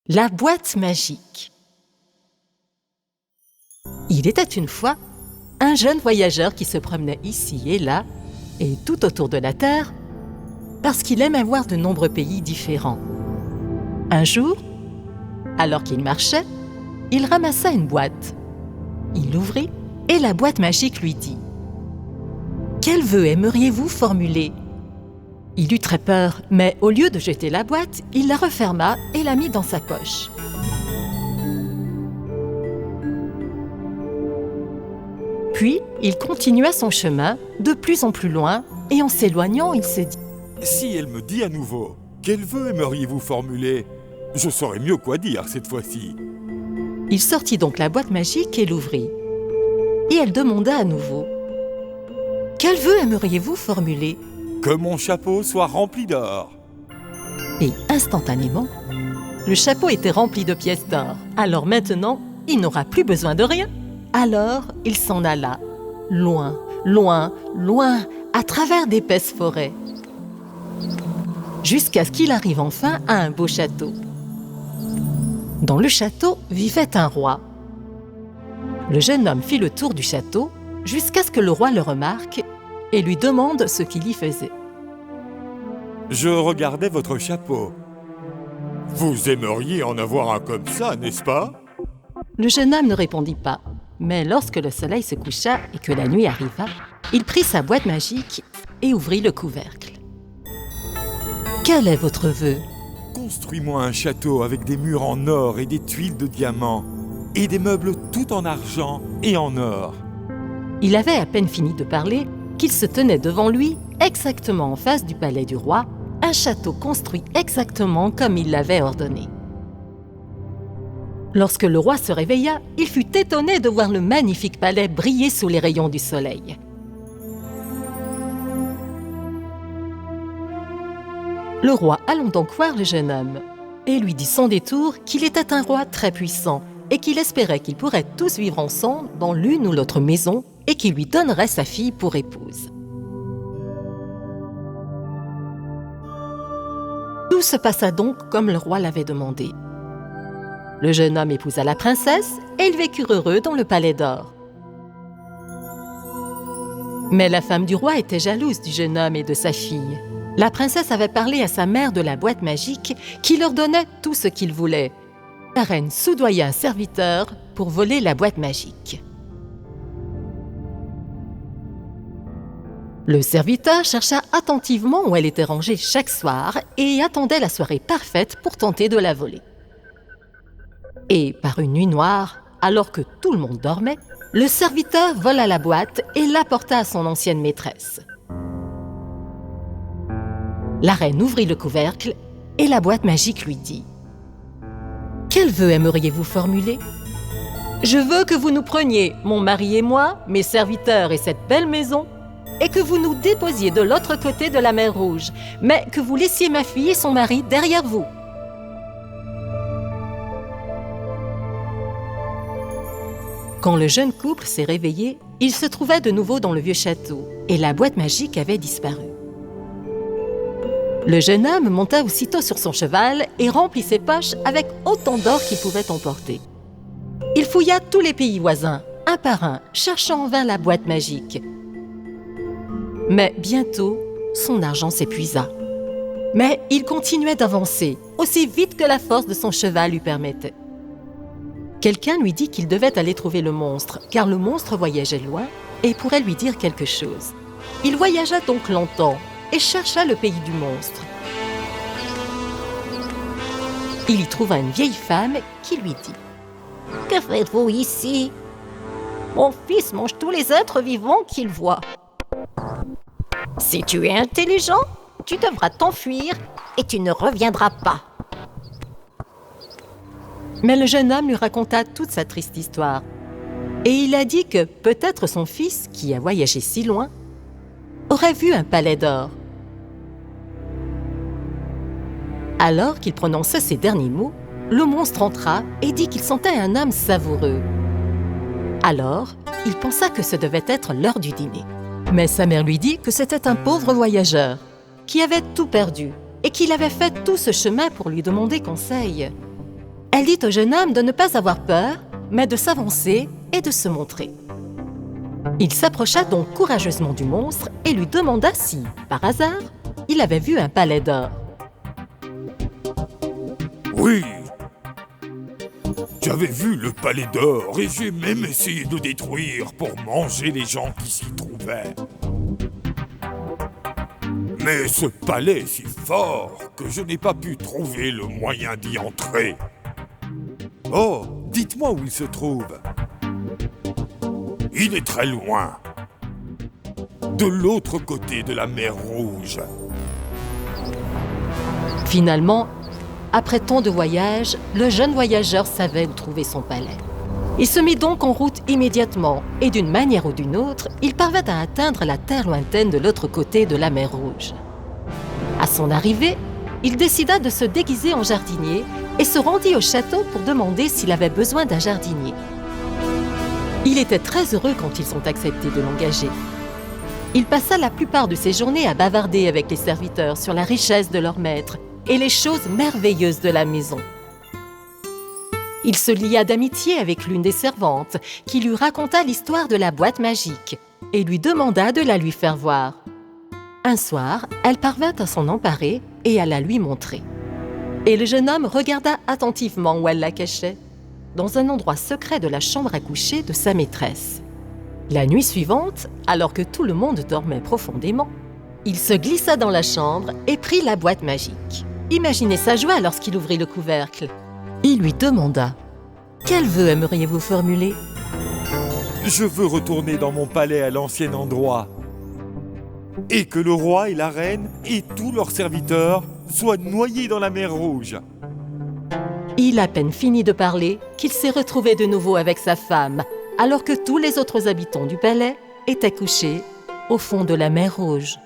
La boîte magique. Il était une fois un jeune voyageur qui se promenait ici et là, et tout autour de la Terre, parce qu'il aimait voir de nombreux pays différents. Un jour, alors qu'il marchait, il ramassa une boîte. Il l'ouvrit et la boîte magique lui dit « Quel vœu aimeriez-vous formuler ?» Il eut très peur, mais au lieu de jeter la boîte, il la referma et la mit dans sa poche. Puis, il continua son chemin, de plus en plus loin, et en s'éloignant, il se dit « Si elle me dit à nouveau, quel vœu aimeriez-vous formuler ? Je saurais mieux quoi dire cette fois-ci. » Il sortit donc la boîte magique et l'ouvrit. Et elle demanda à nouveau « Quel vœu aimeriez-vous formuler ?» Que mon chapeau soit rempli d'or. Et instantanément, le chapeau était rempli de pièces d'or. Alors maintenant, il n'aura plus besoin de rien. Alors, il s'en alla, loin, loin, loin, à travers d'épaisses forêts, jusqu'à ce qu'il arrive enfin à un beau château. Dans le château vivait un roi. Le jeune homme fit le tour du château jusqu'à ce que le roi le remarque et lui demande ce qu'il y faisait. « Je regardais votre chapeau. Vous aimeriez en avoir un comme ça, n'est-ce pas ?» Le jeune homme ne répondit pas, mais lorsque le soleil se coucha et que la nuit arriva, il prit sa boîte magique et ouvrit le couvercle. « Quel est votre vœu ?» « Construis-moi un château avec des murs en or et des tuiles de diamants, et des meubles tout en argent et en or. » Il avait à peine fini de parler qu'il se tenait devant lui, exactement en face du palais du roi, un château construit exactement comme il l'avait ordonné. Lorsque le roi se réveilla, il fut étonné de voir le magnifique palais briller sous les rayons du soleil. Le roi alla donc voir le jeune homme et lui dit sans détour qu'il était un roi très puissant et qu'il espérait qu'ils pourraient tous vivre ensemble dans l'une ou l'autre maison et qu'il lui donnerait sa fille pour épouse. Tout se passa donc comme le roi l'avait demandé. Le jeune homme épousa la princesse et ils vécurent heureux dans le palais d'or. Mais la femme du roi était jalouse du jeune homme et de sa fille. La princesse avait parlé à sa mère de la boîte magique qui leur donnait tout ce qu'ils voulaient. La reine soudoya un serviteur pour voler la boîte magique. Le serviteur chercha attentivement où elle était rangée chaque soir et attendait la soirée parfaite pour tenter de la voler. Et par une nuit noire, alors que tout le monde dormait, le serviteur vola la boîte et l'apporta à son ancienne maîtresse. La reine ouvrit le couvercle et la boîte magique lui dit « Quel vœu aimeriez-vous formuler ? Je veux que vous nous preniez, mon mari et moi, mes serviteurs et cette belle maison, et que vous nous déposiez de l'autre côté de la mer Rouge, mais que vous laissiez ma fille et son mari derrière vous. » Quand le jeune couple s'est réveillé, il se trouvait de nouveau dans le vieux château et la boîte magique avait disparu. Le jeune homme monta aussitôt sur son cheval et remplit ses poches avec autant d'or qu'il pouvait emporter. Il fouilla tous les pays voisins, un par un, cherchant en vain la boîte magique. Mais bientôt, son argent s'épuisa. Mais il continuait d'avancer, aussi vite que la force de son cheval lui permettait. Quelqu'un lui dit qu'il devait aller trouver le monstre, car le monstre voyageait loin et pourrait lui dire quelque chose. Il voyagea donc longtemps et chercha le pays du monstre. Il y trouva une vieille femme qui lui dit « Que faites-vous ici ? Mon fils mange tous les êtres vivants qu'il voit. Si tu es intelligent, tu devras t'enfuir et tu ne reviendras pas. » Mais le jeune homme lui raconta toute sa triste histoire. Et il a dit que peut-être son fils, qui a voyagé si loin, aurait vu un palais d'or. Alors qu'il prononçait ces derniers mots, le monstre entra et dit qu'il sentait un homme savoureux. Alors, il pensa que ce devait être l'heure du dîner. Mais sa mère lui dit que c'était un pauvre voyageur qui avait tout perdu et qu'il avait fait tout ce chemin pour lui demander conseil. Elle dit au jeune homme de ne pas avoir peur, mais de s'avancer et de se montrer. Il s'approcha donc courageusement du monstre et lui demanda si, par hasard, il avait vu un palais d'or. Oui, j'avais vu le palais d'or et j'ai même essayé de détruire pour manger les gens qui s'y trouvaient. Mais ce palais est si fort que je n'ai pas pu trouver le moyen d'y entrer. Oh, dites-moi où il se trouve. Il est très loin, de l'autre côté de la mer Rouge. Finalement, après tant de voyages, le jeune voyageur savait où trouver son palais. Il se mit donc en route immédiatement et d'une manière ou d'une autre, il parvint à atteindre la terre lointaine de l'autre côté de la mer Rouge. À son arrivée, il décida de se déguiser en jardinier et se rendit au château pour demander s'il avait besoin d'un jardinier. Il était très heureux quand ils ont accepté de l'engager. Il passa la plupart de ses journées à bavarder avec les serviteurs sur la richesse de leur maître et les choses merveilleuses de la maison. Il se lia d'amitié avec l'une des servantes qui lui raconta l'histoire de la boîte magique et lui demanda de la lui faire voir. Un soir, elle parvint à s'en emparer et à la lui montrer. Et le jeune homme regarda attentivement où elle la cachait, dans un endroit secret de la chambre à coucher de sa maîtresse. La nuit suivante, alors que tout le monde dormait profondément, il se glissa dans la chambre et prit la boîte magique. Imaginez sa joie lorsqu'il ouvrit le couvercle. Il lui demanda « Quel vœu aimeriez-vous formuler ?» Je veux retourner dans mon palais à l'ancien endroit. Et que le roi et la reine et tous leurs serviteurs soient noyés dans la mer Rouge. Il a à peine fini de parler qu'il s'est retrouvé de nouveau avec sa femme, alors que tous les autres habitants du palais étaient couchés au fond de la mer Rouge.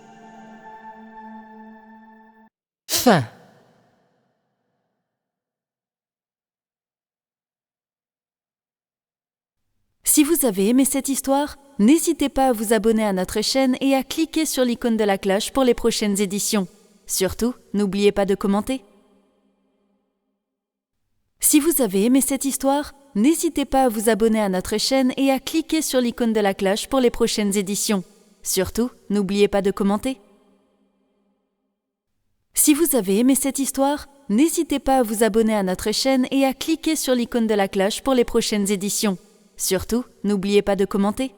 Fin. Si vous avez aimé cette histoire, n'hésitez pas à vous abonner à notre chaîne et à cliquer sur l'icône de la cloche pour les prochaines éditions. Surtout, n'oubliez pas de commenter. Si vous avez aimé cette histoire, n'hésitez pas à vous abonner à notre chaîne et à cliquer sur l'icône de la cloche pour les prochaines éditions. Surtout, n'oubliez pas de commenter. Si vous avez aimé cette histoire, n'hésitez pas à vous abonner à notre chaîne et à cliquer sur l'icône de la cloche pour les prochaines éditions. Surtout, n'oubliez pas de commenter.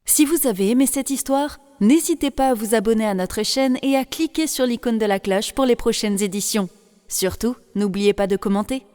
Si vous avez aimé cette histoire, n'hésitez pas à vous abonner à notre chaîne et à cliquer sur l'icône de la cloche pour les prochaines éditions. Surtout, n'oubliez pas de commenter.